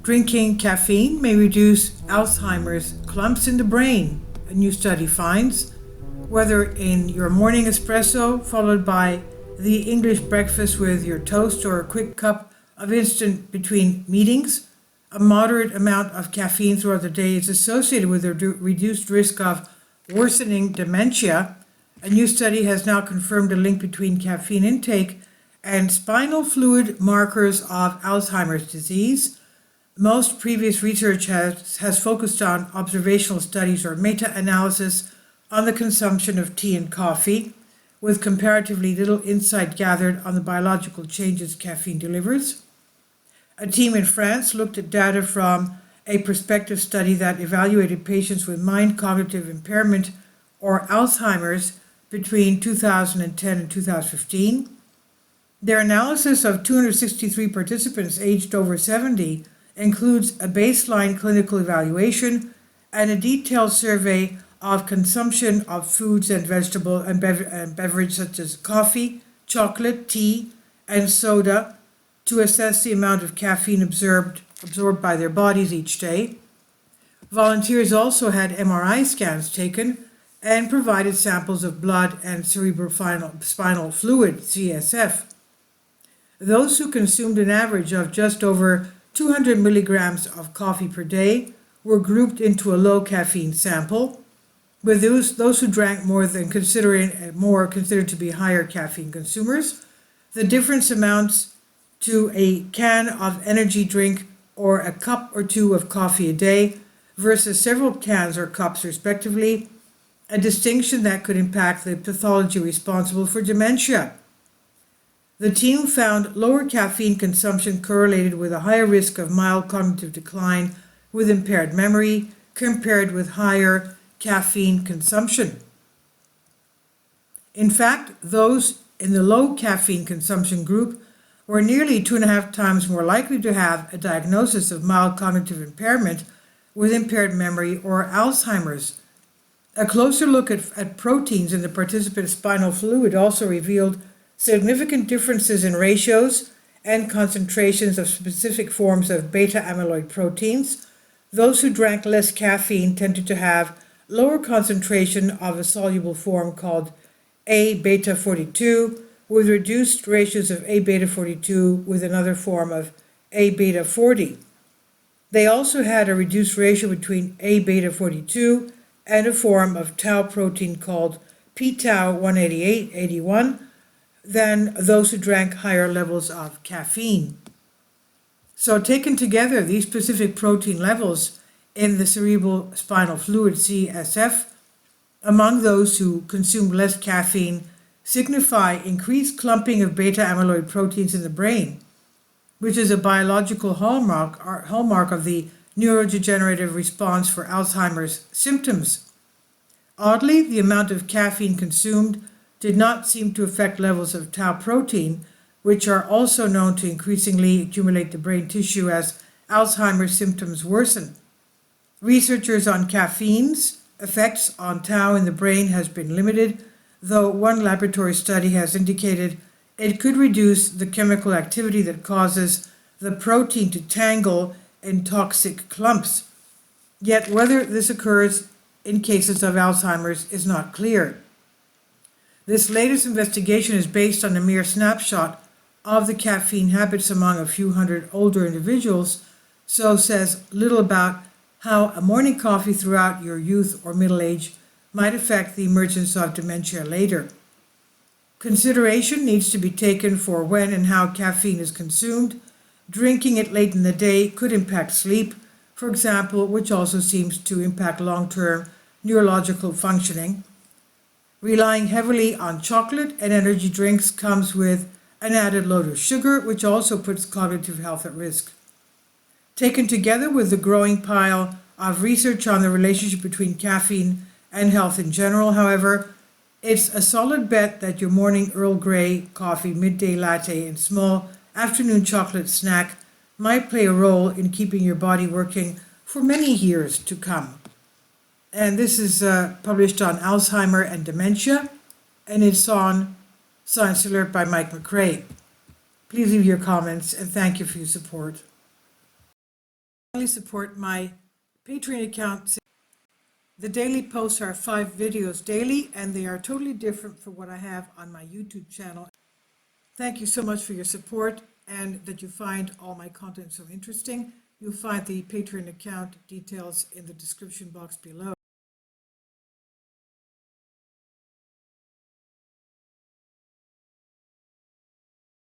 Drinking caffeine may reduce Alzheimer's clumps in the brain, a new study finds. Whether in your morning espresso, followed by the English breakfast with your toast or a quick cup of instant between meetings, a moderate amount of caffeine throughout the day is associated with a reduced risk of worsening dementia. A new study has now confirmed a link between caffeine intake and spinal fluid markers of Alzheimer's disease. Most previous research has focused on observational studies or meta-analysis on the consumption of tea and coffee, with comparatively little insight gathered on the biological changes caffeine delivers. A team in France looked at data from a prospective study that evaluated patients with mild cognitive impairment or Alzheimer's between 2010 and 2015. Their analysis of 263 participants aged over 70 includes a baseline clinical evaluation and a detailed survey of consumption of foods and vegetable and beverage such as coffee, chocolate, tea, and soda to assess the amount of caffeine absorbed by their bodies each day. Volunteers also had MRI scans taken and provided samples of blood and cerebrospinal fluid, CSF. Those who consumed an average of just over 200 milligrams of coffee per day were grouped into a low caffeine sample, with those who drank more considered to be higher caffeine consumers. The difference amounts to a can of energy drink or a cup or two of coffee a day versus several cans or cups respectively, a distinction that could impact the pathology responsible for dementia. The team found lower caffeine consumption correlated with a higher risk of mild cognitive decline with impaired memory compared with higher caffeine consumption. In fact, those in the low caffeine consumption group were nearly 2.5 times more likely to have a diagnosis of mild cognitive impairment with impaired memory or Alzheimer's. A closer look at proteins in the participant's spinal fluid also revealed significant differences in ratios and concentrations of specific forms of beta amyloid proteins. Those who drank less caffeine tended to have lower concentration of a soluble form called A-beta 42, with reduced ratios of A-beta 42 with another form of A-beta 40. They also had a reduced ratio between A-beta 42 and a form of tau protein called p-tau 188-81 than those who drank higher levels of caffeine. So taken together, these specific protein levels in the cerebral spinal fluid, CSF, among those who consumed less caffeine signify increased clumping of beta amyloid proteins in the brain, which is a biological hallmark of the neurodegenerative response for Alzheimer's symptoms. Oddly, the amount of caffeine consumed did not seem to affect levels of tau protein, which are also known to increasingly accumulate the brain tissue as Alzheimer's symptoms worsen. Researchers on caffeine's effects on tau in the brain has been limited, though one laboratory study has indicated it could reduce the chemical activity that causes the protein to tangle in toxic clumps. Yet whether this occurs in cases of Alzheimer's is not clear. This latest investigation is based on a mere snapshot of the caffeine habits among a few hundred older individuals, so says little about how a morning coffee throughout your youth or middle age might affect the emergence of dementia later. Consideration needs to be taken for when and how caffeine is consumed. Drinking it late in the day could impact sleep, for example, which also seems to impact long-term neurological functioning. Relying heavily on chocolate and energy drinks comes with an added load of sugar, which also puts cognitive health at risk. Taken together with the growing pile of research on the relationship between caffeine and health in general, however, it's a solid bet that your morning Earl Grey coffee, midday latte, and small afternoon chocolate snack might play a role in keeping your body working for many years to come. And this is published on Alzheimer and dementia, and it's on Science Alert by Mike McRae. Please leave your comments, and thank you for your support. Finally, support my Patreon account. The daily posts are 5 videos daily, and they are totally different from what I have on my YouTube channel. Thank you so much for your support and that you find all my content so interesting. You'll find the Patreon account details in the description box below.